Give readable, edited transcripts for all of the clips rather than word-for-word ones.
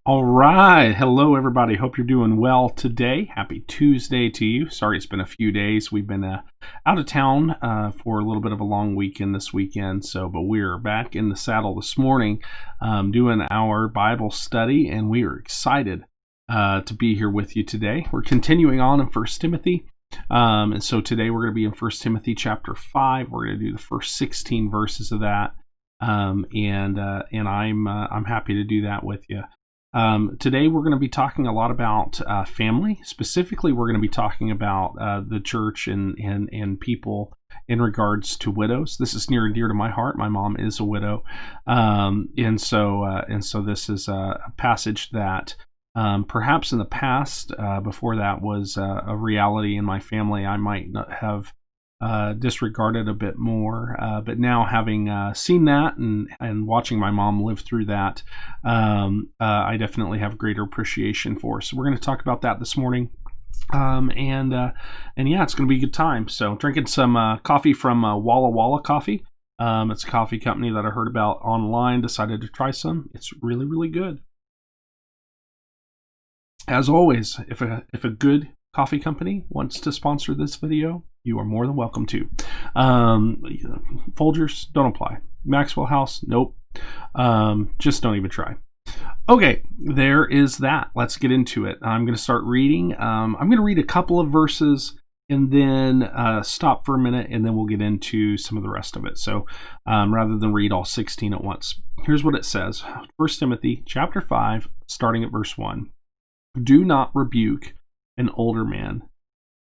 All right. Hello, everybody. Hope you're doing well today. Happy Tuesday to you. Sorry it's been a few days. We've been out of town for a little bit of a long weekend this weekend. But we're back in the saddle this morning doing our Bible study, and we are excited to be here with you today. We're continuing on in First Timothy. And so today we're going to be in First Timothy chapter 5. We're going to do the first 16 verses of that. And I'm happy to do that with you. Today we're going to be talking a lot about family. Specifically, we're going to be talking about the church and people in regards to widows. This is near and dear to my heart. My mom is a widow, and so this is a passage that perhaps in the past, before that was a reality in my family, I might not have disregarded a bit more, but now having seen that and watching my mom live through that, I definitely have greater appreciation for. So we're going to talk about that this morning, and yeah, it's going to be a good time. So drinking some coffee from Walla Walla Coffee. It's a coffee company that I heard about online. Decided to try some. It's really, really good. As always, if a good coffee company wants to sponsor this video, you are more than welcome to. Folgers, don't apply. Maxwell House, nope. Just don't even try. Okay, there is that. Let's get into it. I'm going to start reading. I'm going to read a couple of verses and then stop for a minute, and then we'll get into some of the rest of it. So rather than read all 16 at once, here's what it says. 1 Timothy chapter 5, starting at verse 1. Do not rebuke an older man,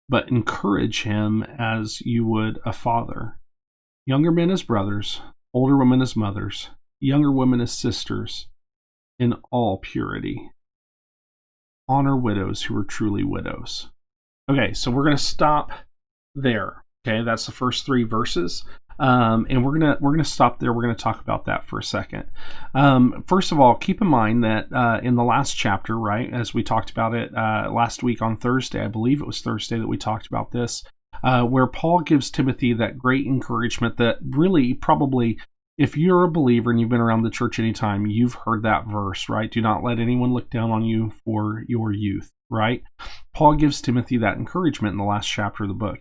but encourage him as you would a father. Younger men as brothers, older women as mothers, younger women as sisters, in all purity. Honor widows who are truly widows. Okay, so we're going to stop there. Okay, that's the first 3 verses. And we're gonna stop there. We're gonna talk about that for a second. First of all, keep in mind that in the last chapter, right, as we talked about it last week on Thursday, I believe it was Thursday that we talked about this, where Paul gives Timothy that great encouragement that really probably, if you're a believer and you've been around the church any time, you've heard that verse, right? Do not let anyone look down on you for your youth, right? Paul gives Timothy that encouragement in the last chapter of the book.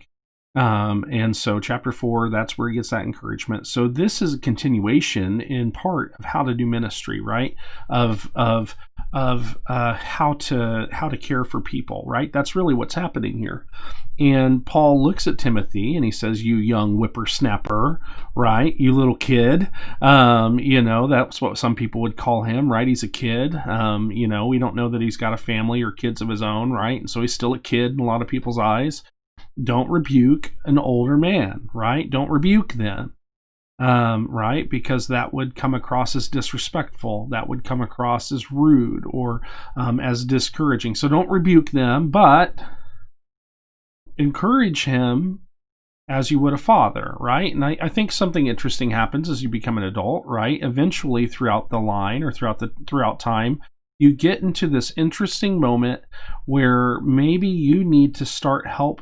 And so chapter 4, that's where he gets that encouragement. So this is a continuation in part of how to do ministry, right? Of how to care for people, right? That's really what's happening here. And Paul looks at Timothy and he says, you young whippersnapper, right? You little kid. That's what some people would call him, right? He's a kid. We don't know that he's got a family or kids of his own, right? And so he's still a kid in a lot of people's eyes. Don't rebuke an older man, right? Don't rebuke them, right? Because that would come across as disrespectful. That would come across as rude or as discouraging. So don't rebuke them, but encourage him as you would a father, right? And I think something interesting happens as you become an adult, right? Eventually throughout the line or throughout time, you get into this interesting moment where maybe you need to start help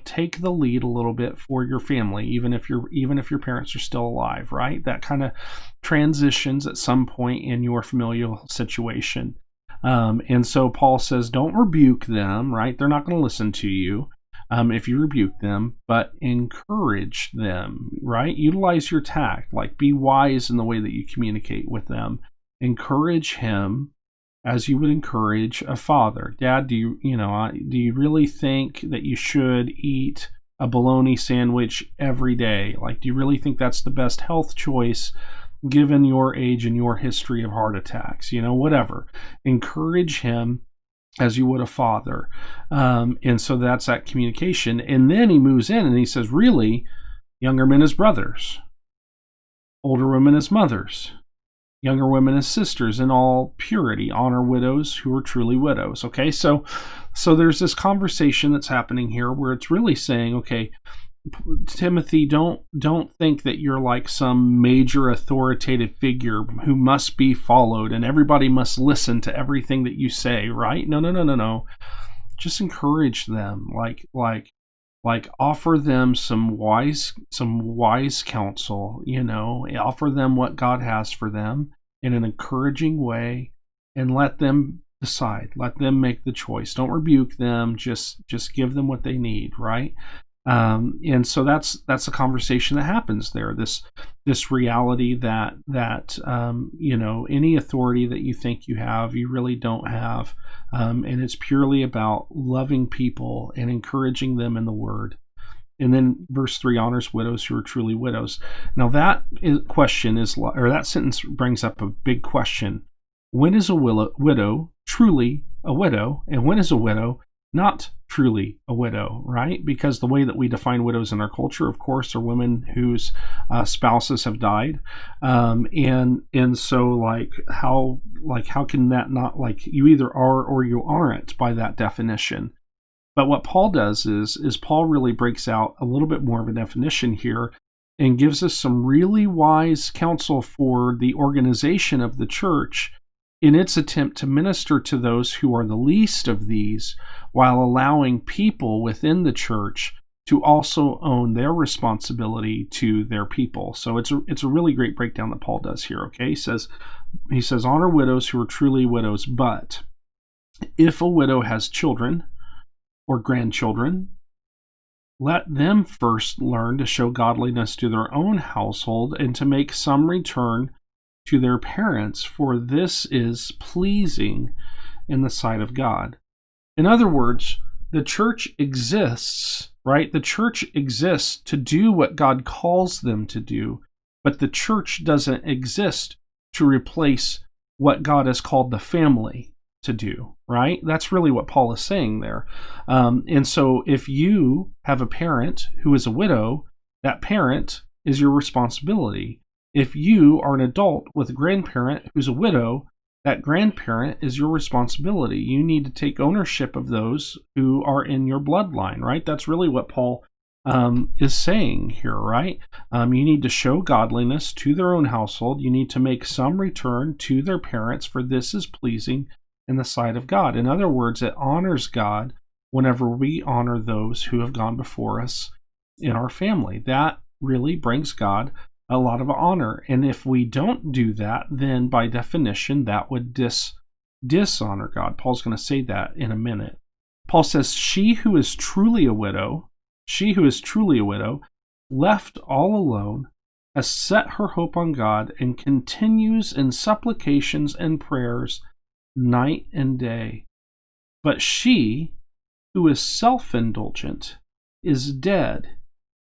take the lead a little bit for your family, even if your parents are still alive, right? That kind of transitions at some point in your familial situation. And so Paul says, don't rebuke them, right? They're not going to listen to you if you rebuke them, but encourage them, right? Utilize your tact, like be wise in the way that you communicate with them. Encourage him as you would encourage a father. Dad, do you really think that you should eat a bologna sandwich every day? Like, do you really think that's the best health choice given your age and your history of heart attacks? Whatever. Encourage him as you would a father. And so that's that communication. And then he moves in and he says, really, younger men as brothers, older women as mothers, younger women as sisters in all purity. Honor widows who are truly widows. Okay, so there's this conversation that's happening here where it's really saying, okay, Timothy, don't think that you're like some major authoritative figure who must be followed and everybody must listen to everything that you say, right? No. Just encourage them, like offer them some wise counsel, offer them what God has for them in an encouraging way, and let them decide. Let them make the choice. Don't rebuke them. Just give them what they need, right? And so that's a conversation that happens there. This reality that any authority that you think you have, you really don't have, and it's purely about loving people and encouraging them in the Word. And then verse 3 honors widows who are truly widows. Now that that sentence brings up a big question. When is a widow truly a widow, and when is a widow not truly a widow, right? Because the way that we define widows in our culture, of course, are women whose spouses have died, and so how can that not, you either are or you aren't by that definition. But what Paul does is Paul really breaks out a little bit more of a definition here and gives us some really wise counsel for the organization of the church in its attempt to minister to those who are the least of these, while allowing people within the church to also own their responsibility to their people. So it's a really great breakdown that Paul does here. Okay, he says honor widows who are truly widows, but if a widow has children or grandchildren, let them first learn to show godliness to their own household and to make some return to their parents, for this is pleasing in the sight of God. In other words, the church exists, right? The church exists to do what God calls them to do, but the church doesn't exist to replace what God has called the family to do, right? That's really what Paul is saying there. And so if you have a parent who is a widow, that parent is your responsibility. If you are an adult with a grandparent who's a widow, that grandparent is your responsibility. You need to take ownership of those who are in your bloodline, right? That's really what Paul is saying here, right? You need to show godliness to their own household. You need to make some return to their parents, for this is pleasing in the sight of God. In other words, it honors God whenever we honor those who have gone before us in our family. That really brings God a lot of honor. And if we don't do that, then by definition, that would dishonor God. Paul's going to say that in a minute. Paul says, she who is truly a widow, left all alone, has set her hope on God and continues in supplications and prayers night and day. But she who is self-indulgent is dead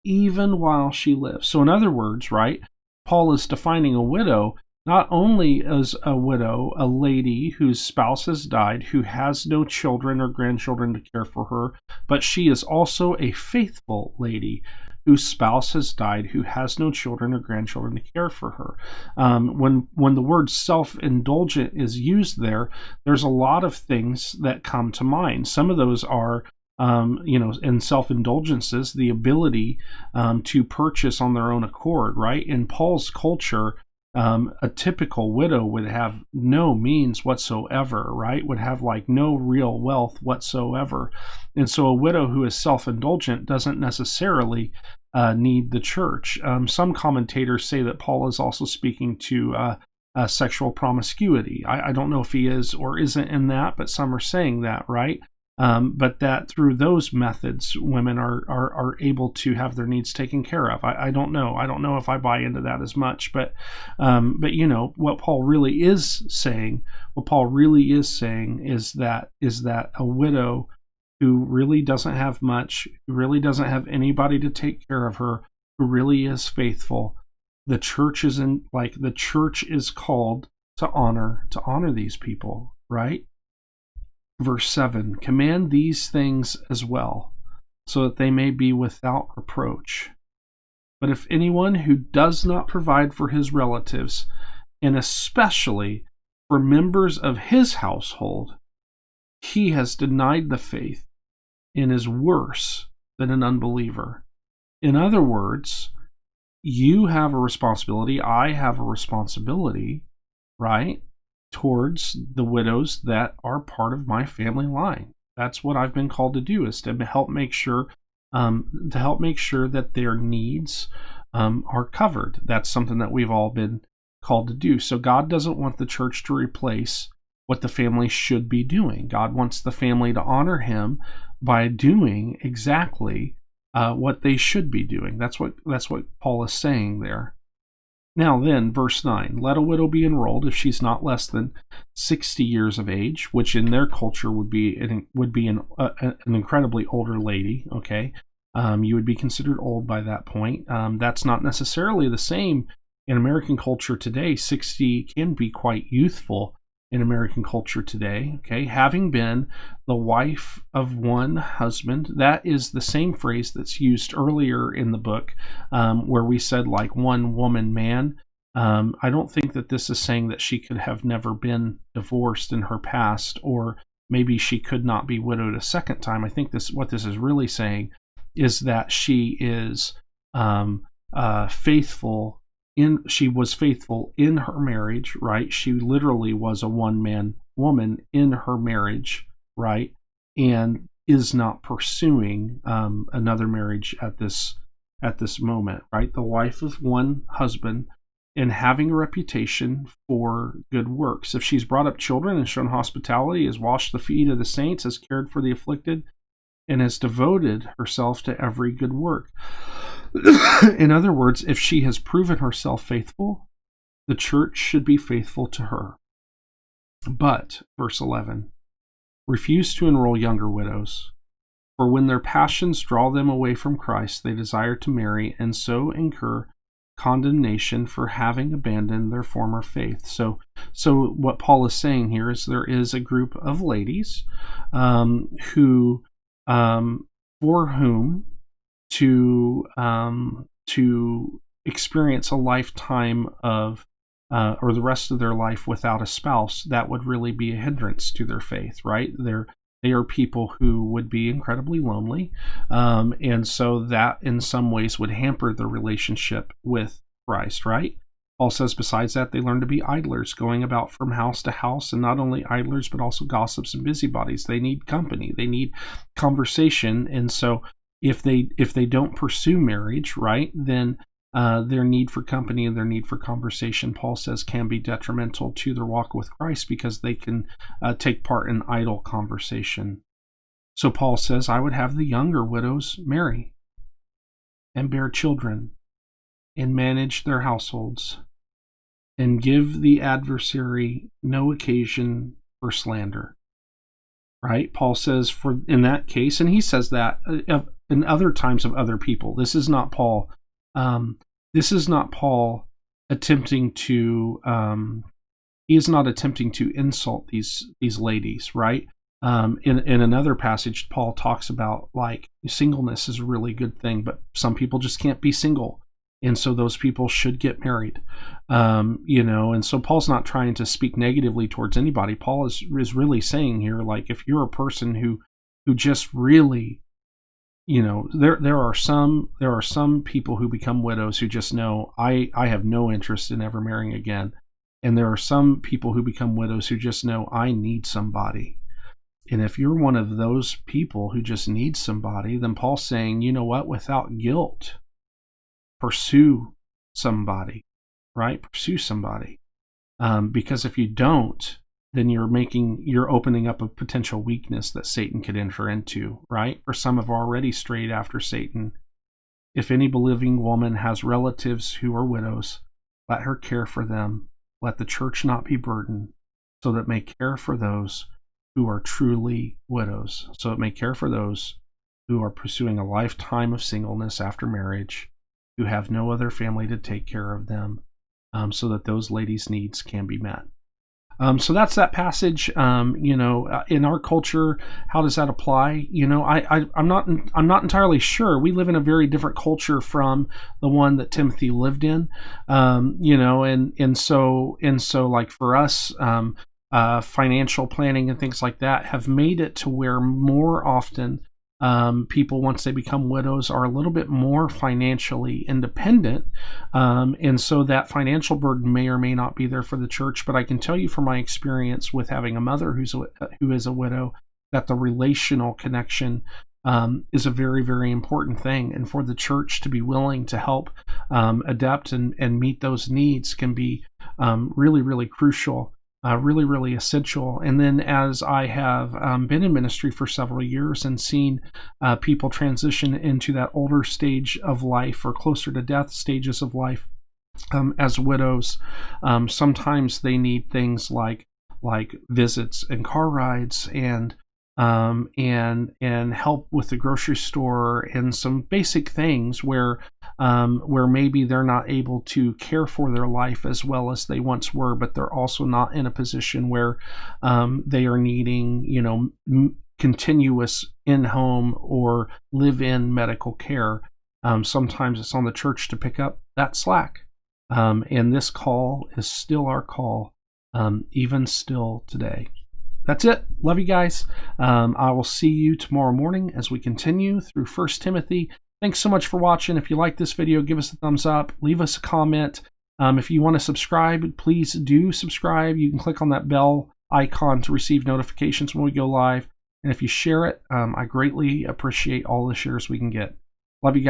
even while she lives. So in other words, right, Paul is defining a widow not only as a widow, a lady whose spouse has died, who has no children or grandchildren to care for her, but she is also a faithful lady whose spouse has died, who has no children or grandchildren to care for her. When the word self-indulgent is used there, there's a lot of things that come to mind. Some of those are in self-indulgences, the ability to purchase on their own accord, right? In Paul's culture, a typical widow would have no means whatsoever, right? Would have no real wealth whatsoever. And so a widow who is self-indulgent doesn't necessarily need the church. Some commentators say that Paul is also speaking to sexual promiscuity. I don't know if he is or isn't in that, but some are saying that, right? But that through those methods, women are able to have their needs taken care of. I don't know. I don't know if I buy into that as much, but what Paul really is saying is that a widow who really doesn't have much, who really doesn't have anybody to take care of her, who really is faithful, the church is called to honor these people, right? Verse 7, command these things as well, so that they may be without reproach. But if anyone who does not provide for his relatives, and especially for members of his household, he has denied the faith and is worse than an unbeliever. In other words, you have a responsibility, I have a responsibility, right, towards the widows that are part of my family line. That's what I've been called to do, is to help make sure that their needs are covered. That's something that we've all been called to do. So God doesn't want the church to replace what the family should be doing. God wants the family to honor him by doing exactly what they should be doing. That's what Paul is saying there. Now then, verse 9, let a widow be enrolled if she's not less than 60 years of age, which in their culture would be an incredibly older lady, okay? You would be considered old by that point. That's not necessarily the same in American culture today. 60 can be quite youthful in American culture today, okay? Having been the wife of one husband, that is the same phrase that's used earlier in the book, where we said like one woman man. I don't think that this is saying that she could have never been divorced in her past, or maybe she could not be widowed a second time. I think what this is really saying is that she is faithful. She was faithful in her marriage, right? She literally was a one-man woman in her marriage, right? And is not pursuing another marriage at this moment, right? The wife of one husband and having a reputation for good works. If she's brought up children and shown hospitality, has washed the feet of the saints, has cared for the afflicted, and has devoted herself to every good work. In other words, if she has proven herself faithful, the church should be faithful to her. But, verse 11, refuse to enroll younger widows, for when their passions draw them away from Christ, they desire to marry and so incur condemnation for having abandoned their former faith. So what Paul is saying here is there is a group of ladies who for whom to experience a lifetime of or the rest of their life without a spouse, that would really be a hindrance to their faith, right? They are people who would be incredibly lonely, and so that in some ways would hamper their relationship with Christ, right? Paul says, besides that, they learn to be idlers, going about from house to house, and not only idlers, but also gossips and busybodies. They need company, they need conversation, and so if they don't pursue marriage, right, then their need for company and their need for conversation, Paul says, can be detrimental to their walk with Christ because they can take part in idle conversation. So Paul says, I would have the younger widows marry and bear children and manage their households and give the adversary no occasion for slander. Right? Paul says for in that case, and he says that in other times of other people. This is not Paul. This is not Paul attempting to. He is not attempting to insult these ladies, right? In another passage, Paul talks about like singleness is a really good thing, but some people just can't be single, and so those people should get married. And so Paul's not trying to speak negatively towards anybody. Paul is really saying here, like, if you're a person who just really, there are some people who become widows who just know I have no interest in ever marrying again, and there are some people who become widows who just know I need somebody. And if you're one of those people who just need somebody, then Paul's saying, you know what, without guilt, pursue somebody, right? Pursue somebody. Because if you don't, then you're opening up a potential weakness that Satan could enter into, right? For some have already strayed after Satan. If any believing woman has relatives who are widows, let her care for them. Let the church not be burdened, so that it may care for those who are truly widows. So it may care for those who are pursuing a lifetime of singleness after marriage, who have no other family to take care of them, so that those ladies' needs can be met. So that's that passage. In our culture, how does that apply? I'm not entirely sure. We live in a very different culture from the one that Timothy lived in. And so like for us, financial planning and things like that have made it to where more often people, once they become widows, are a little bit more financially independent, and so that financial burden may or may not be there for the church. But I can tell you from my experience with having a mother who is a widow, that the relational connection is a very, very important thing, and for the church to be willing to help adapt and meet those needs can be really, really crucial. really, really essential. And then as I have been in ministry for several years and seen people transition into that older stage of life or closer to death stages of life as widows, sometimes they need things like visits and car rides and help with the grocery store and some basic things where maybe they're not able to care for their life as well as they once were, but they're also not in a position where they are needing, continuous in-home or live-in medical care. Sometimes it's on the church to pick up that slack. And this call is still our call, even still today. That's it. Love you guys. I will see you tomorrow morning as we continue through 1 Timothy. Thanks so much for watching. If you like this video, give us a thumbs up. Leave us a comment. If you want to subscribe, please do subscribe. You can click on that bell icon to receive notifications when we go live. And if you share it, I greatly appreciate all the shares we can get. Love you guys.